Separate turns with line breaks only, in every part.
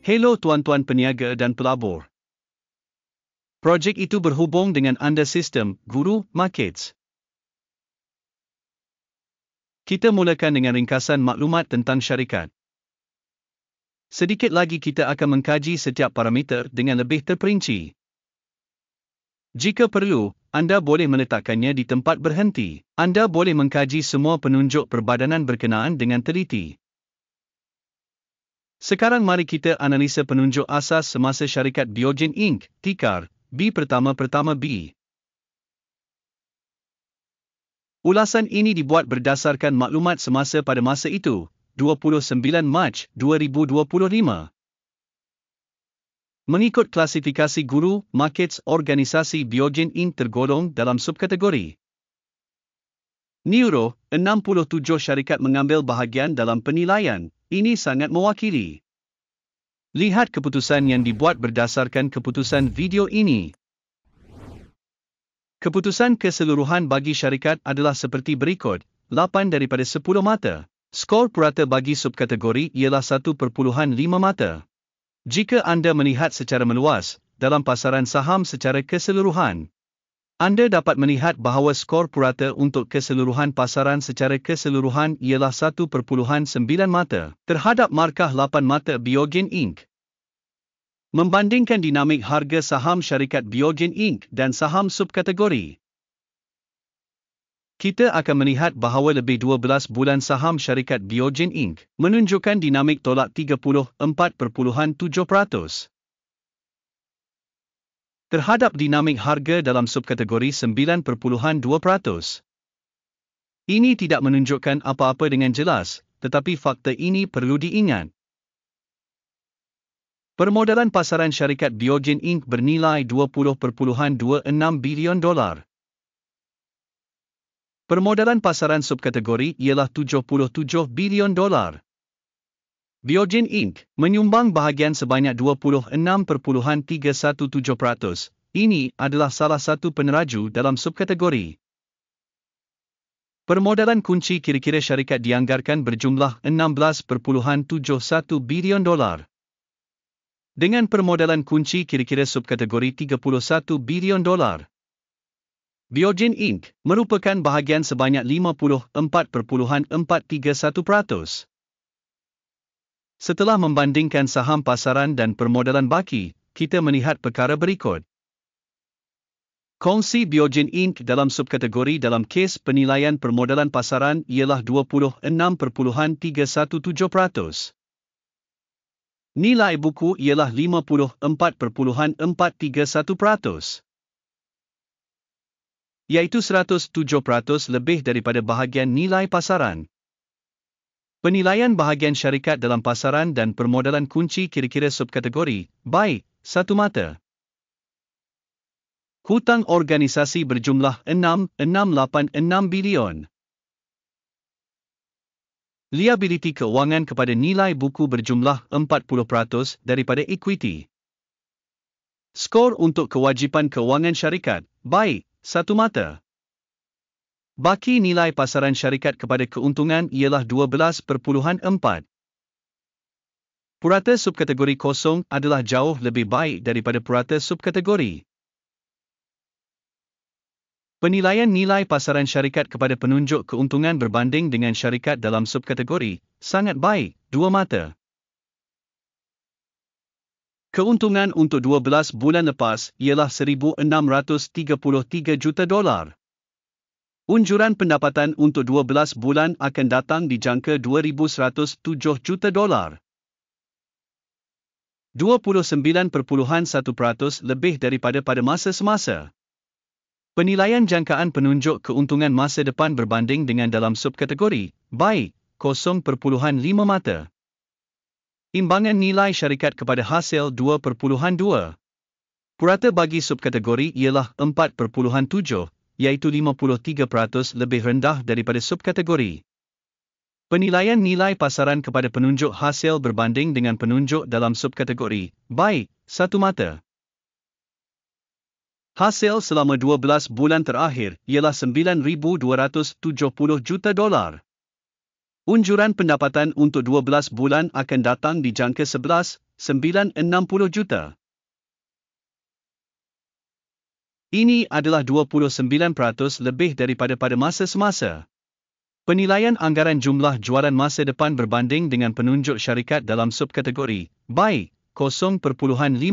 Hello tuan-tuan peniaga dan pelabur. Projek itu berhubung dengan anda sistem Guru Markets. Kita mulakan dengan ringkasan maklumat tentang syarikat. Sedikit lagi kita akan mengkaji setiap parameter dengan lebih terperinci. Jika perlu, anda boleh meletakkannya di tempat berhenti. Anda boleh mengkaji semua penunjuk perbadanan berkenaan dengan teliti. Sekarang mari kita analisa penunjuk asas semasa syarikat Biogen Inc. Tikar B pertama B. Ulasan ini dibuat berdasarkan maklumat semasa pada masa itu, 29 Mac 2025. Mengikut klasifikasi Guru Markets, organisasi Biogen Inc. tergolong dalam subkategori Neuro. 67 syarikat mengambil bahagian dalam penilaian. Ini sangat mewakili. Lihat keputusan yang dibuat berdasarkan keputusan video ini. Keputusan keseluruhan bagi syarikat adalah seperti berikut, 8 daripada 10 mata. Skor purata bagi subkategori ialah 1.5 mata. Jika anda melihat secara meluas, dalam pasaran saham secara keseluruhan, anda dapat melihat bahawa skor purata untuk keseluruhan pasaran secara keseluruhan ialah 1.9 mata terhadap markah 8 mata Biogen Inc. Membandingkan dinamik harga saham syarikat Biogen Inc. dan saham subkategori, kita akan melihat bahawa lebih 12 bulan saham syarikat Biogen Inc. menunjukkan dinamik tolak 34.7%. Terhadap dinamik harga dalam subkategori 9.2%. Ini tidak menunjukkan apa-apa dengan jelas, tetapi fakta ini perlu diingat. Permodalan pasaran syarikat Biogen Inc. bernilai $20.26 bilion. Permodalan pasaran subkategori ialah $77 bilion. Biogen Inc. menyumbang bahagian sebanyak 26.317%. Ini adalah salah satu peneraju dalam subkategori. Permodalan kunci kira-kira syarikat dianggarkan berjumlah $16.71 bilion. Dengan permodalan kunci kira-kira subkategori $31 bilion. Biogen Inc. merupakan bahagian sebanyak 54.431%. Setelah membandingkan saham pasaran dan permodalan baki, kita melihat perkara berikut. Kongsi Biogen Inc. dalam subkategori dalam kes penilaian permodalan pasaran ialah 26.317%. Nilai buku ialah 54.431%. Iaitu 107% lebih daripada bahagian nilai pasaran. Penilaian bahagian syarikat dalam pasaran dan permodalan kunci kira-kira subkategori, baik, 1 mata. Hutang organisasi berjumlah 6.686 bilion. Liability keuangan kepada nilai buku berjumlah 40% daripada equity. Skor untuk kewajipan keuangan syarikat, baik, 1 mata. Baki nilai pasaran syarikat kepada keuntungan ialah 12.4. Purata subkategori kosong adalah jauh lebih baik daripada purata subkategori. Penilaian nilai pasaran syarikat kepada penunjuk keuntungan berbanding dengan syarikat dalam subkategori, sangat baik, 2 mata. Keuntungan untuk 12 bulan lepas ialah $1,633 juta. Unjuran pendapatan untuk 12 bulan akan datang di jangka $2,107 juta. 29.1% lebih daripada pada masa semasa. Penilaian jangkaan penunjuk keuntungan masa depan berbanding dengan dalam subkategori, baik, 0.5 mata. Imbangan nilai syarikat kepada hasil 2.2. Purata bagi subkategori ialah 4.7. Iaitu 53% lebih rendah daripada subkategori. Penilaian nilai pasaran kepada penunjuk hasil berbanding dengan penunjuk dalam subkategori, baik, 1 mata. Hasil selama 12 bulan terakhir ialah $9,270 juta. Unjuran pendapatan untuk 12 bulan akan datang di jangka 11,960 juta. Ini adalah 29% lebih daripada pada masa semasa. Penilaian anggaran jumlah jualan masa depan berbanding dengan penunjuk syarikat dalam subkategori buy 0.5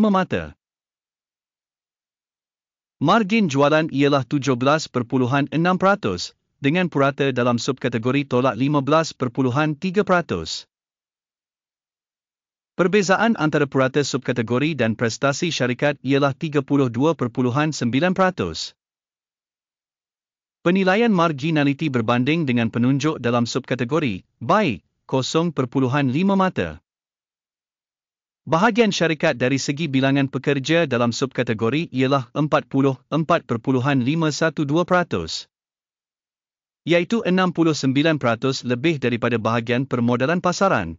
mata. Margin jualan ialah 17.6%, dengan purata dalam subkategori tolak 15.3%. Perbezaan antara purata subkategori dan prestasi syarikat ialah 32.9%. Penilaian marginaliti berbanding dengan penunjuk dalam subkategori buy 0.5 mata. Bahagian syarikat dari segi bilangan pekerja dalam subkategori ialah 44.512%, iaitu 69% lebih daripada bahagian permodalan pasaran.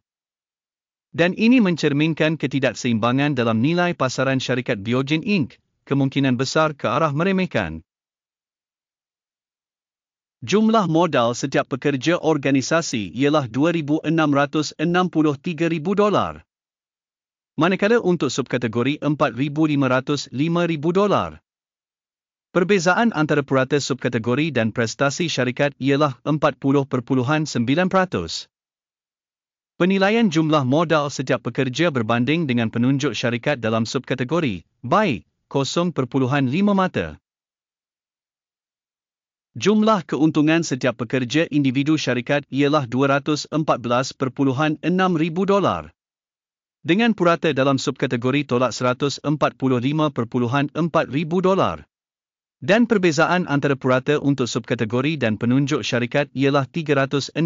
Dan ini mencerminkan ketidakseimbangan dalam nilai pasaran syarikat Biogen Inc., kemungkinan besar ke arah meremehkan. Jumlah modal setiap pekerja organisasi ialah $2,663,000. Manakala untuk subkategori $4,505,000. Perbezaan antara purata subkategori dan prestasi syarikat ialah 40.9%. Penilaian jumlah modal setiap pekerja berbanding dengan penunjuk syarikat dalam subkategori buy 0.5 mata. Jumlah keuntungan setiap pekerja individu syarikat ialah $214.6 ribu. Dengan purata dalam subkategori tolak $145.4 ribu. Dan perbezaan antara purata untuk subkategori dan penunjuk syarikat ialah $360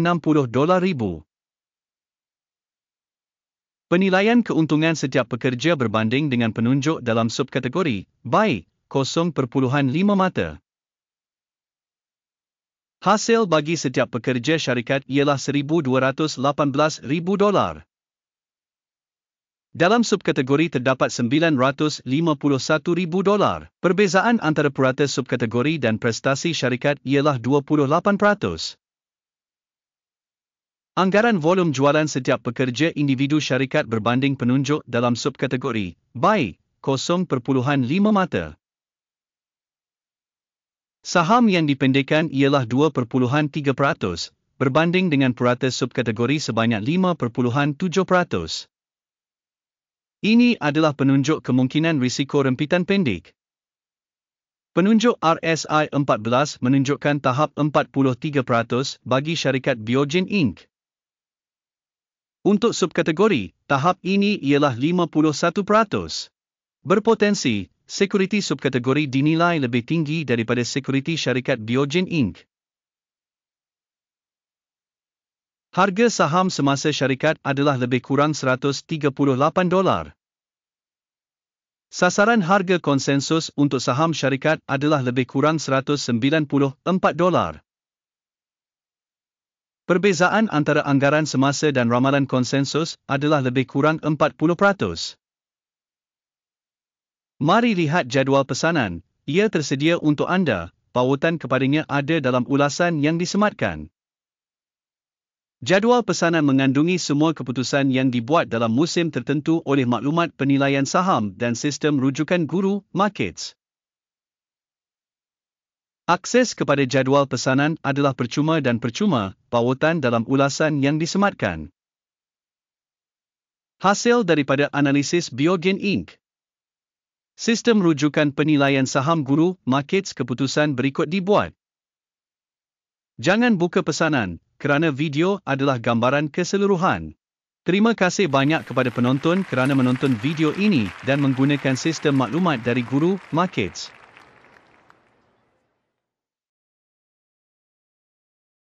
ribu. Penilaian keuntungan setiap pekerja berbanding dengan penunjuk dalam subkategori buy 0.5 mata. Hasil bagi setiap pekerja syarikat ialah $1,218,000. Dalam subkategori terdapat $951,000. Perbezaan antara purata subkategori dan prestasi syarikat ialah 28%. Anggaran volum jualan setiap pekerja individu syarikat berbanding penunjuk dalam subkategori buy 0.5 mata. Saham yang dipendekkan ialah 2.3%, berbanding dengan purata subkategori sebanyak 5.7%. Ini adalah penunjuk kemungkinan risiko rempitan pendek. Penunjuk RSI 14 menunjukkan tahap 43% bagi syarikat Biogen Inc. Untuk subkategori, tahap ini ialah 51%. Berpotensi, sekuriti subkategori dinilai lebih tinggi daripada sekuriti syarikat Biogen Inc. Harga saham semasa syarikat adalah lebih kurang $138. Sasaran harga konsensus untuk saham syarikat adalah lebih kurang $194. Perbezaan antara anggaran semasa dan ramalan konsensus adalah lebih kurang 40%. Mari lihat jadual pesanan. Ia tersedia untuk anda. Pautan kepadanya ada dalam ulasan yang disematkan. Jadual pesanan mengandungi semua keputusan yang dibuat dalam musim tertentu oleh maklumat penilaian saham dan sistem rujukan guru markets. Akses kepada jadual pesanan adalah percuma dan percuma, pautan dalam ulasan yang disematkan. Hasil daripada analisis Biogen Inc. Sistem rujukan penilaian saham guru markets keputusan berikut dibuat. Jangan buka pesanan, kerana video adalah gambaran keseluruhan. Terima kasih banyak kepada penonton kerana menonton video ini dan menggunakan sistem maklumat dari Guru Markets.